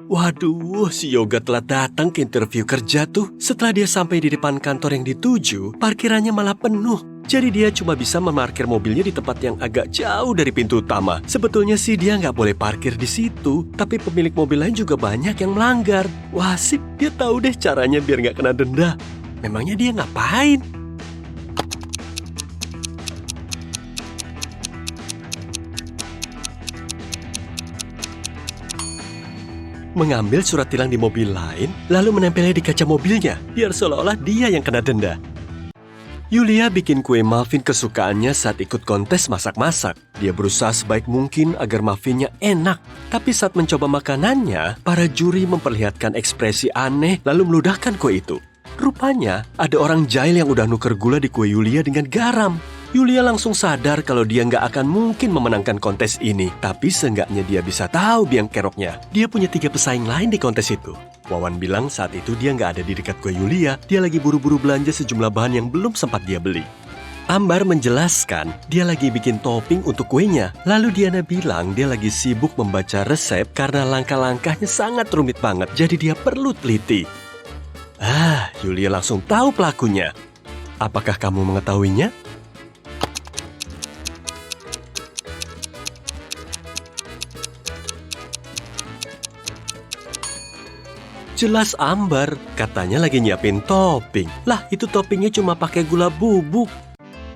Waduh, si Yoga telah datang ke interview kerja tuh. Setelah dia sampai di depan kantor yang dituju, parkirannya malah penuh. Jadi dia cuma bisa memarkir mobilnya di tempat yang agak jauh dari pintu utama. Sebetulnya sih dia nggak boleh parkir di situ, tapi pemilik mobil lain juga banyak yang melanggar. Wah sip, dia tahu deh caranya biar nggak kena denda. Memangnya dia ngapain? Mengambil surat tilang di mobil lain, lalu menempelnya di kaca mobilnya, biar seolah-olah dia yang kena denda. Yulia bikin kue muffin kesukaannya saat ikut kontes masak-masak. Dia berusaha sebaik mungkin agar muffinnya enak. Tapi saat mencoba makanannya, para juri memperlihatkan ekspresi aneh lalu meludahkan kue itu. Rupanya, ada orang jahil yang udah nuker gula di kue Yulia dengan garam. Yulia langsung sadar kalau dia nggak akan mungkin memenangkan kontes ini. Tapi seenggaknya dia bisa tahu biang keroknya. Dia punya 3 pesaing lain di kontes itu. Wawan bilang saat itu dia nggak ada di dekat kue Yulia. Dia lagi buru-buru belanja sejumlah bahan yang belum sempat dia beli. Ambar menjelaskan dia lagi bikin topping untuk kuenya. Lalu Diana bilang dia lagi sibuk membaca resep karena langkah-langkahnya sangat rumit banget. Jadi dia perlu teliti. Yulia langsung tahu pelakunya. Apakah kamu mengetahuinya? Jelas Ambar, katanya lagi nyiapin topping. Lah, itu toppingnya cuma pakai gula bubuk.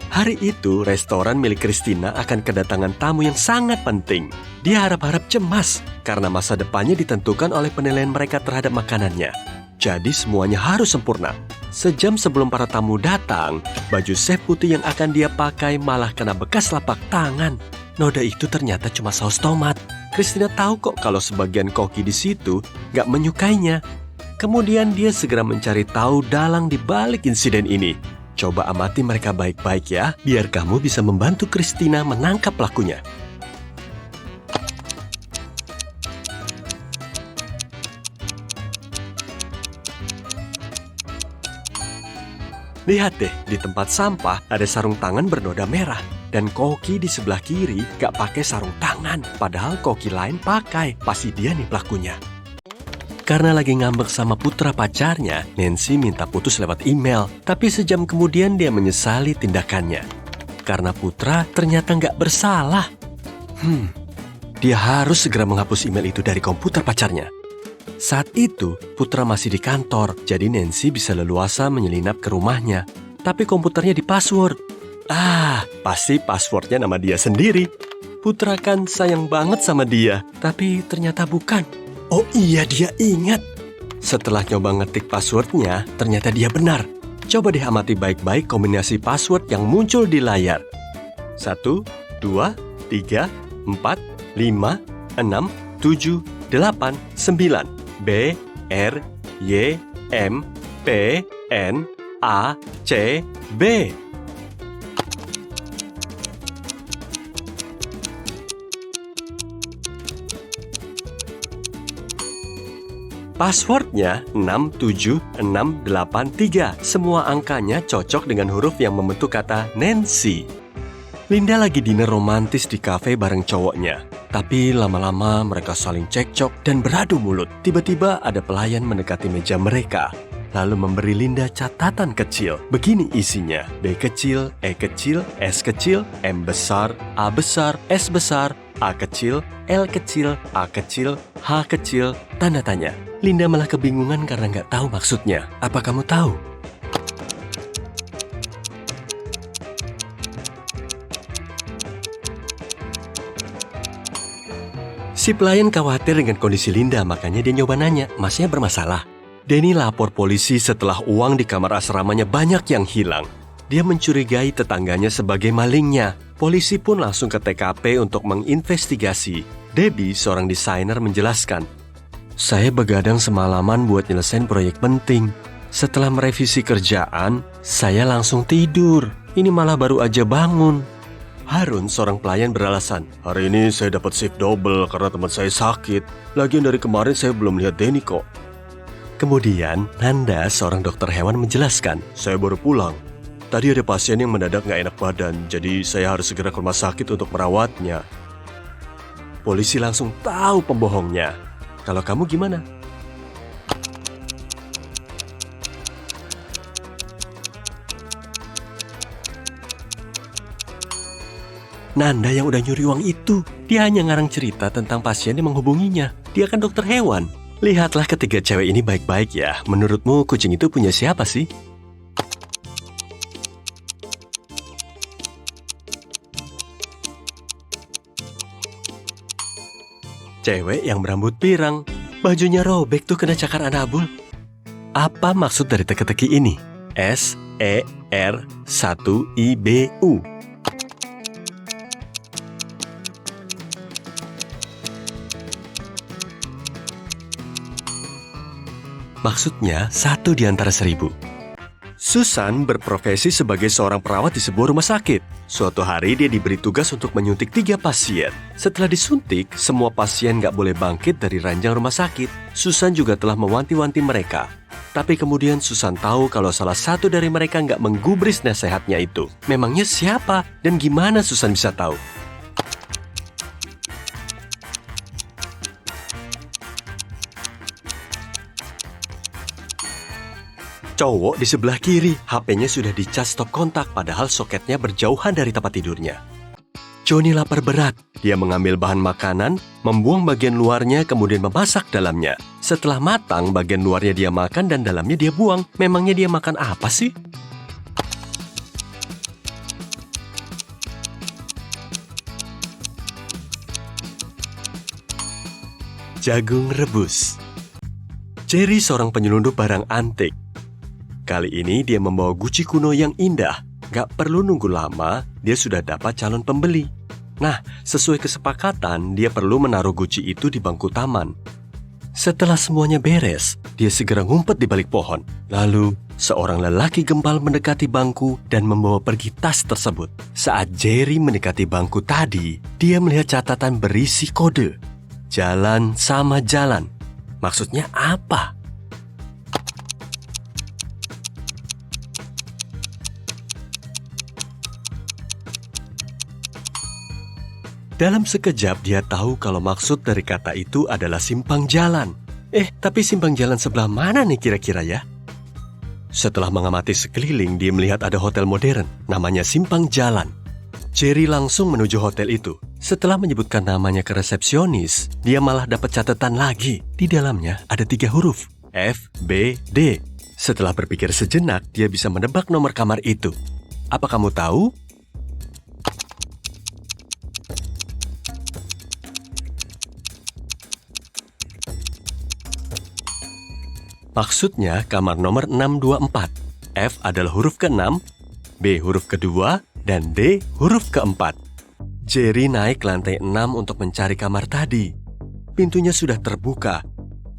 Hari itu, restoran milik Christina akan kedatangan tamu yang sangat penting. Dia harap-harap cemas, karena masa depannya ditentukan oleh penilaian mereka terhadap makanannya. Jadi semuanya harus sempurna. Sejam sebelum para tamu datang, baju chef putih yang akan dia pakai malah kena bekas lapak tangan. Noda itu ternyata cuma saus tomat. Christina tahu kok kalau sebagian koki di situ gak menyukainya. Kemudian dia segera mencari tahu dalang di balik insiden ini. Coba amati mereka baik-baik ya, biar kamu bisa membantu Christina menangkap pelakunya. Lihat deh, di tempat sampah ada sarung tangan bernoda merah. Dan koki di sebelah kiri gak pakai sarung tangan. Padahal koki lain pakai. Pasti dia nih pelakunya. Karena lagi ngambek sama putra pacarnya, Nancy minta putus lewat email. Tapi sejam kemudian dia menyesali tindakannya. Karena putra ternyata gak bersalah. Dia harus segera menghapus email itu dari komputer pacarnya. Saat itu, putra masih di kantor. Jadi Nancy bisa leluasa menyelinap ke rumahnya. Tapi komputernya di-password. Pasti passwordnya nama dia sendiri. Putra kan sayang banget sama dia, tapi ternyata bukan. Oh iya, dia ingat. Setelah nyoba ngetik passwordnya, ternyata dia benar. Coba deh amati baik-baik kombinasi password yang muncul di layar. 1, 2, 3, 4, 5, 6, 7, 8, 9. B, R, Y, M, P, N, A, C, B. Passwordnya 67683. Semua angkanya cocok dengan huruf yang membentuk kata Nancy. Linda lagi dinner romantis di kafe bareng cowoknya. Tapi lama-lama mereka saling cekcok dan beradu mulut. Tiba-tiba ada pelayan mendekati meja mereka. Lalu memberi Linda catatan kecil. Begini isinya: B kecil, E kecil, S kecil, M besar, A besar, S besar, A kecil, L kecil, A kecil, H kecil, tanda tanya. Linda malah kebingungan karena nggak tahu maksudnya. Apa kamu tahu? Si pelayan khawatir dengan kondisi Linda, makanya dia nyoba nanya, masnya bermasalah? Denny lapor polisi setelah uang di kamar asramanya banyak yang hilang. Dia mencurigai tetangganya sebagai malingnya. Polisi pun langsung ke TKP untuk menginvestigasi. Debbie, seorang desainer, menjelaskan, saya begadang semalaman buat nyelesain proyek penting. Setelah merevisi kerjaan, saya langsung tidur. Ini malah baru aja bangun. Harun, seorang pelayan, beralasan, hari ini saya dapat shift double karena teman saya sakit. Lagian dari kemarin saya belum lihat Denny kok. Kemudian, Nanda, seorang dokter hewan, menjelaskan, saya baru pulang. Tadi ada pasien yang mendadak nggak enak badan, jadi saya harus segera ke rumah sakit untuk merawatnya. Polisi langsung tahu pembohongnya. Kalau kamu gimana? Nanda yang udah nyuri uang itu. Dia hanya ngarang cerita tentang pasien yang menghubunginya. Dia kan dokter hewan. Lihatlah ketiga cewek ini baik-baik ya. Menurutmu kucing itu punya siapa sih? Cewek yang berambut pirang. Bajunya robek tuh kena cakar anabul. Apa maksud dari teka-teki ini? SER1IBU. Maksudnya 1 di antara 1000. Susan berprofesi sebagai seorang perawat di sebuah rumah sakit. Suatu hari dia diberi tugas untuk menyuntik 3 pasien. Setelah disuntik, semua pasien nggak boleh bangkit dari ranjang rumah sakit. Susan juga telah mewanti-wanti mereka. Tapi kemudian Susan tahu kalau salah satu dari mereka nggak menggubris nasihatnya itu. Memangnya siapa dan gimana Susan bisa tahu? Cowok di sebelah kiri, HP-nya sudah dicas stop kontak padahal soketnya berjauhan dari tempat tidurnya. Johnny lapar berat. Dia mengambil bahan makanan, membuang bagian luarnya kemudian memasak dalamnya. Setelah matang, bagian luarnya dia makan dan dalamnya dia buang. Memangnya dia makan apa sih? Jagung rebus. Jerry seorang penyelundup barang antik. Kali ini dia membawa guci kuno yang indah. Gak perlu nunggu lama, dia sudah dapat calon pembeli. Nah, sesuai kesepakatan, dia perlu menaruh guci itu di bangku taman. Setelah semuanya beres, dia segera ngumpet di balik pohon. Lalu, seorang lelaki gembal mendekati bangku dan membawa pergi tas tersebut. Saat Jerry mendekati bangku tadi, dia melihat catatan berisi kode. Jalan sama jalan. Maksudnya apa? Dalam sekejap dia tahu kalau maksud dari kata itu adalah simpang jalan. Tapi simpang jalan sebelah mana nih kira-kira ya? Setelah mengamati sekeliling, dia melihat ada hotel modern, namanya Simpang Jalan. Jerry langsung menuju hotel itu. Setelah menyebutkan namanya ke resepsionis, dia malah dapat catatan lagi. Di dalamnya ada 3 huruf, F, B, D. Setelah berpikir sejenak, dia bisa menebak nomor kamar itu. Apa kamu tahu? Maksudnya kamar nomor 624. F adalah huruf ke-6, B huruf kedua, dan D huruf ke-4. Jerry naik ke lantai 6 untuk mencari kamar tadi. Pintunya sudah terbuka,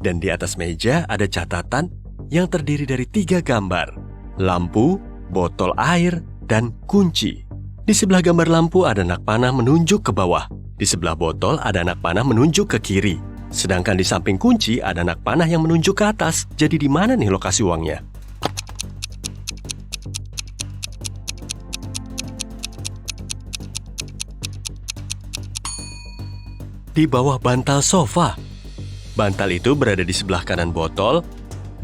dan di atas meja ada catatan yang terdiri dari 3 gambar. Lampu, botol air, dan kunci. Di sebelah gambar lampu ada anak panah menunjuk ke bawah. Di sebelah botol ada anak panah menunjuk ke kiri. Sedangkan di samping kunci ada anak panah yang menunjuk ke atas. Jadi di mana nih lokasi uangnya? Di bawah bantal sofa. Bantal itu berada di sebelah kanan botol,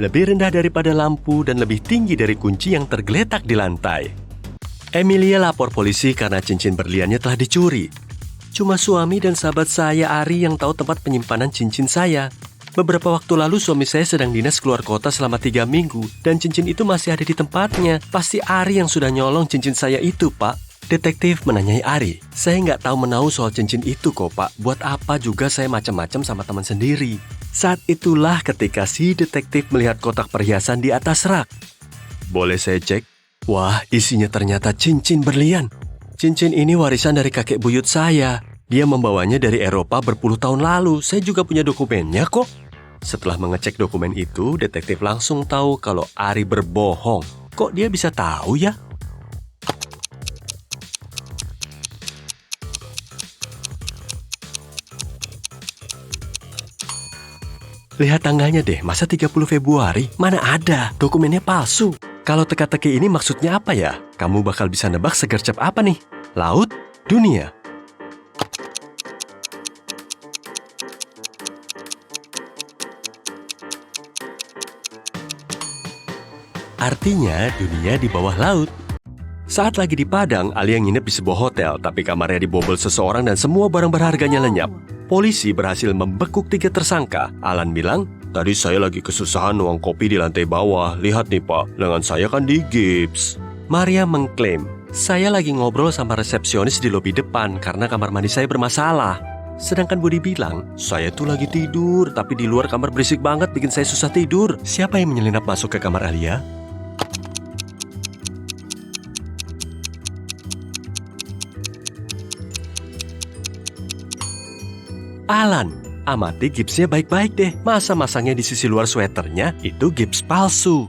lebih rendah daripada lampu dan lebih tinggi dari kunci yang tergeletak di lantai. Emilia lapor polisi karena cincin berliannya telah dicuri. Cuma suami dan sahabat saya Ari yang tahu tempat penyimpanan cincin saya. Beberapa waktu lalu suami saya sedang dinas keluar kota selama 3 minggu dan cincin itu masih ada di tempatnya. Pasti Ari yang sudah nyolong cincin saya itu, Pak. Detektif menanyai Ari. Saya nggak tahu menahu soal cincin itu kok, Pak. Buat apa juga saya macam-macam sama teman sendiri. Saat itulah ketika si detektif melihat kotak perhiasan di atas rak. Boleh saya cek? Wah, isinya ternyata cincin berlian. Cincin ini warisan dari kakek buyut saya. Dia membawanya dari Eropa berpuluh tahun lalu. Saya juga punya dokumennya kok. Setelah mengecek dokumen itu, detektif langsung tahu kalau Ari berbohong. Kok dia bisa tahu ya? Lihat tanggalnya deh, masa 30 Februari? Mana ada, dokumennya palsu. Kalau teka-teki ini maksudnya apa ya? Kamu bakal bisa nebak segercep apa nih? Laut? Dunia? Artinya dunia di bawah laut. Saat lagi di Padang, Alia nginep di sebuah hotel, tapi kamarnya dibobol seseorang dan semua barang berharganya lenyap. Polisi berhasil membekuk 3 tersangka. Alan bilang, "Tadi saya lagi kesusahan nuang kopi di lantai bawah. Lihat nih Pak, lengan saya kan digips." Maria mengklaim, "Saya lagi ngobrol sama resepsionis di lobi depan karena kamar mandi saya bermasalah." Sedangkan Budi bilang, "Saya tuh lagi tidur, tapi di luar kamar berisik banget bikin saya susah tidur." Siapa yang menyelinap masuk ke kamar Alia? Alan. Amati gipsnya baik-baik deh. Masa masangnya di sisi luar sweaternya itu gips palsu.